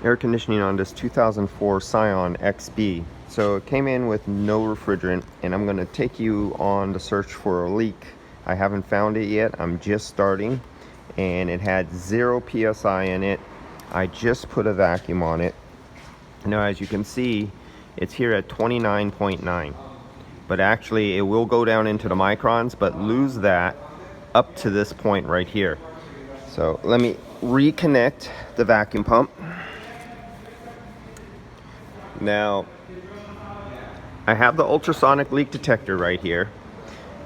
air conditioning on this 2004 Scion XB. So it came in with no refrigerant, and I'm going to take you on the search for a leak. I haven't found it yet. I'm just starting, and it had 0 psi in it. I just put a vacuum on it. Now, as you can see, it's here at 29.9, but actually it will go down into the microns, but lose that up to this point right here. So let me reconnect the vacuum pump. Now, I have the ultrasonic leak detector right here,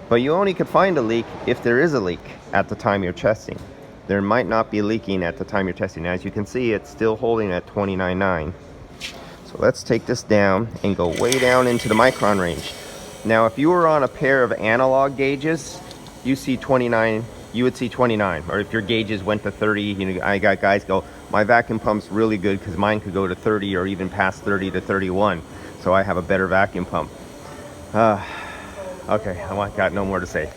but you only could find a leak if there is a leak at the time you're testing. There might not be leaking at the time you're testing. As you can see, it's still holding at 29.9. So let's take this down and go way down into the micron range. Now, if you were on a pair of analog gauges, you see 29, you would see 29. Or if your gauges went to 30, you know, I got guys go, my vacuum pump's really good because mine could go to 30 or even past 30 to 31. So I have a better vacuum pump. Okay, I got no more to say.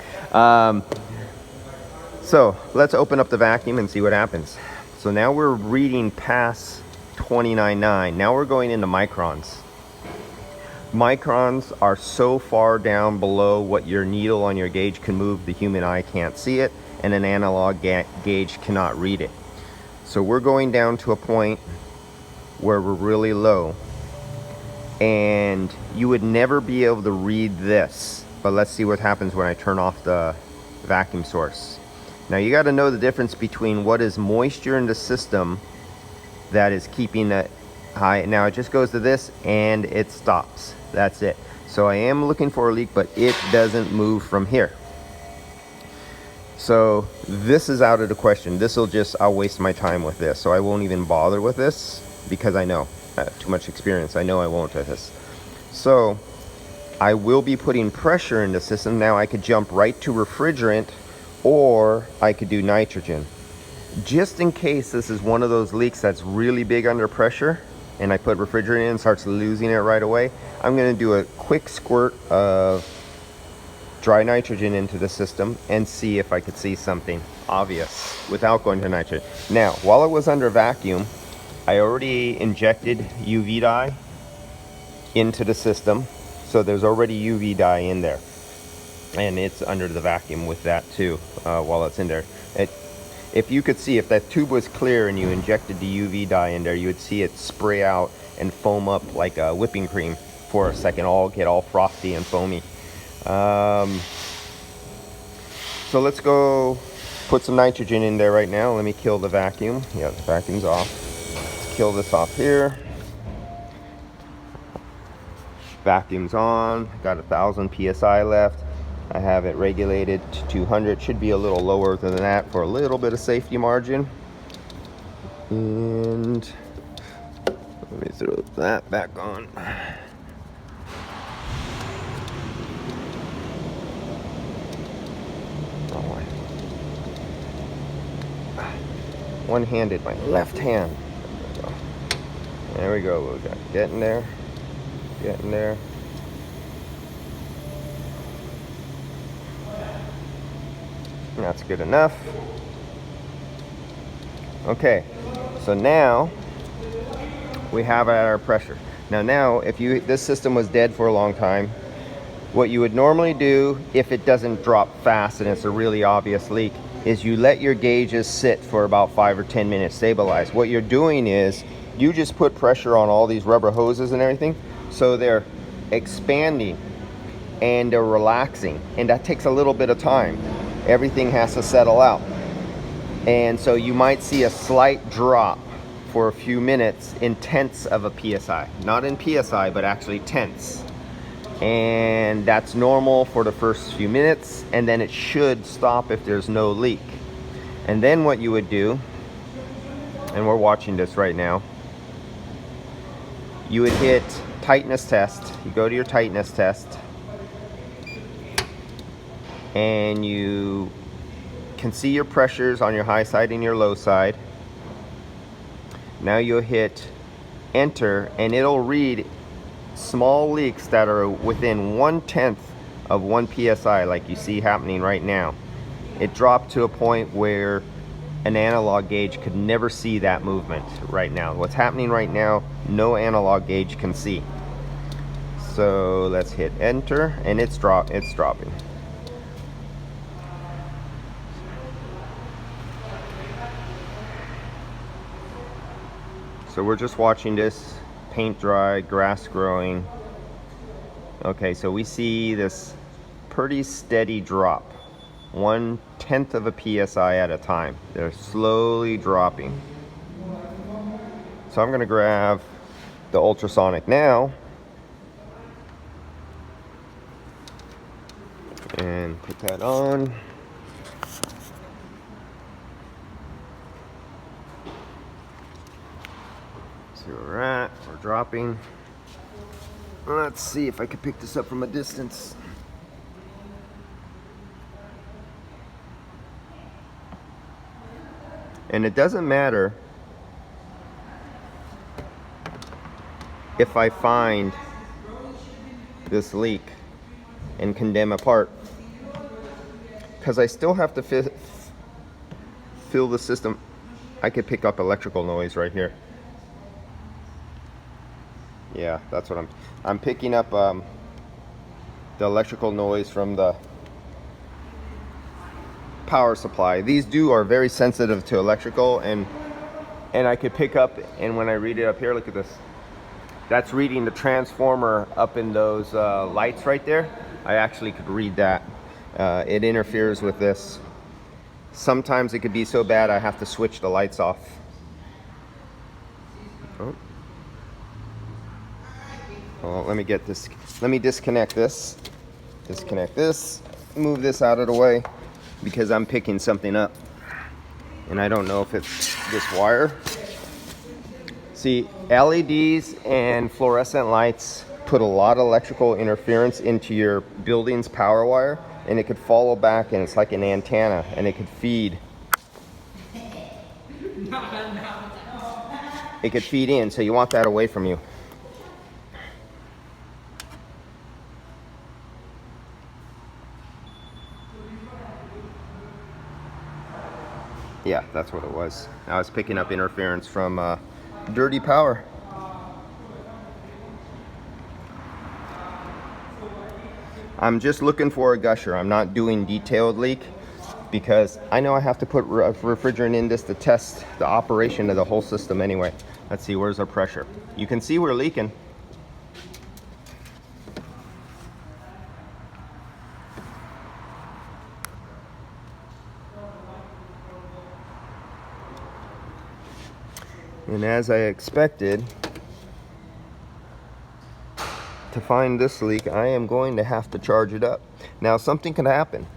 So let's open up the vacuum and see what happens. So now we're reading past 29.9. Now we're going into microns. Microns are so far down below what your needle on your gauge can move, the human eye can't see it, and an analog gauge cannot read it. So we're going down to a point where we're really low, and you would never be able to read this. But let's see what happens when I turn off the vacuum source. Now you got to know the difference between what is moisture in the system that is keeping it high. Now it just goes to this and it stops. That's it. So I am looking for a leak, but it doesn't move from here. So this is out of the question. I'll waste my time with this. So I won't even bother with this because I know I have too much experience. I know I won't with this. So I will be putting pressure in the system. Now I could jump right to refrigerant, or I could do nitrogen. Just in case this is one of those leaks that's really big under pressure and I put refrigerant in and starts losing it right away, I'm going to do a quick squirt of dry nitrogen into the system and see if I could see something obvious without going to nitrogen. Now, while it was under vacuum, I already injected UV dye into the system, so there's already UV dye in there. And it's under the vacuum with that too, while it's in there. If you could see, if that tube was clear and you injected the UV dye in there, you would see it spray out and foam up like a whipping cream for a second, get all frosty and foamy. So let's go put some nitrogen in there right now. Let me kill the vacuum. Yeah, the vacuum's off. Let's kill this off here. Vacuum's on. Got 1,000 psi left. I have it regulated to 200. Should be a little lower than that for a little bit of safety margin. And let me throw that back on. One-handed, my left hand. There we go. We got getting there. Getting there. That's good enough. Okay, so now we have our pressure. Now, if this system was dead for a long time, what you would normally do if it doesn't drop fast and it's a really obvious leak is you let your gauges sit for about 5 or 10 minutes, stabilize. What you're doing is you just put pressure on all these rubber hoses and everything, so they're expanding and they're relaxing, and that takes a little bit of time. Everything has to settle out, and so you might see a slight drop for a few minutes in tenths of a psi, not in psi but actually tenths, and that's normal for the first few minutes, and then it should stop if there's no leak. And then what you would do, and we're watching this right now, you would hit tightness test. You go to your tightness test and you can see your pressures on your high side and your low side. Now you'll hit enter and it'll read small leaks that are within 1/10 of 1 psi, like you see happening right now. It dropped to a point where an analog gauge could never see that movement right now. What's happening right now, no analog gauge can see. So let's hit enter, and it's dropping. So we're just watching this paint dry, grass growing. Okay, so we see this pretty steady drop, 1/10 of a PSI at a time. They're slowly dropping. So I'm gonna grab the ultrasonic now and put that on. See where we're at, we're dropping. Let's see if I can pick this up from a distance. And it doesn't matter if I find this leak and condemn apart, because I still have to fill the system. I could pick up electrical noise right here. Yeah, that's what I'm picking up, the electrical noise from the power supply. These are very sensitive to electrical, and I could pick up, and when I read it up here, look at this. That's reading the transformer up in those lights right there. I actually could read that. It interferes with this. Sometimes it could be so bad I have to switch the lights off. Oh. Well, let me get this. Let me disconnect this. Disconnect this. Move this out of the way, because I'm picking something up, and I don't know if it's this wire. See, LEDs and fluorescent lights put a lot of electrical interference into your building's power wire, and it could follow back, and it's like an antenna, and it could feed. It could feed in, so you want that away from you. Yeah, that's what it was. I was picking up interference from dirty power. I'm just looking for a gusher. I'm not doing detailed leak, because I know I have to put refrigerant in this to test the operation of the whole system anyway. Let's see, where's our pressure? You can see we're leaking. And as I expected, to find this leak, I am going to have to charge it up. Now, something could happen.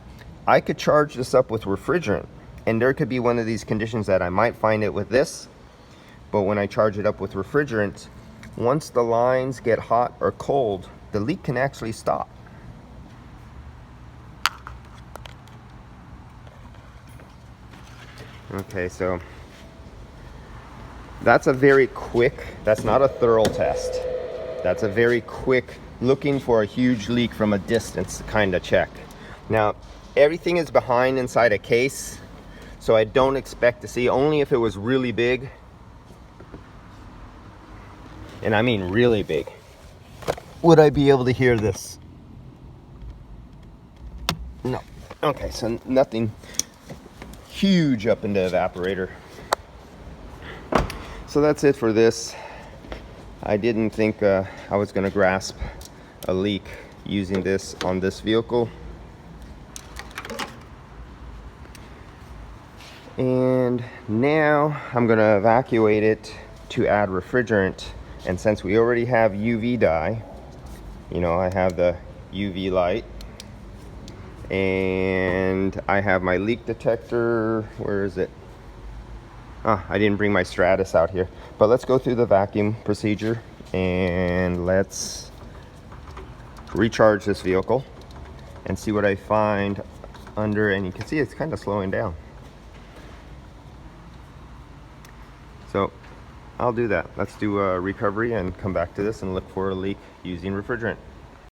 I could charge this up with refrigerant, and there could be one of these conditions that I might find it with this, but when I charge it up with refrigerant, once the lines get hot or cold, the leak can actually stop. Okay, so that's a very quick, that's not a thorough test. That's a very quick, looking for a huge leak from a distance kind of check. Now, everything is behind inside a case, so I don't expect to see, only if it was really big. And I mean really big. Would I be able to hear this? No. Okay, so nothing huge up in the evaporator. So that's it for this. I didn't think I was going to grasp a leak using this on this vehicle. And now I'm going to evacuate it to add refrigerant. And since we already have UV dye, you know, I have the UV light, and I have my leak detector. Where is it? I didn't bring my Stratus out here, but let's go through the vacuum procedure and let's recharge this vehicle and see what I find under, and you can see it's kind of slowing down. So I'll do that. Let's do a recovery and come back to this and look for a leak using refrigerant.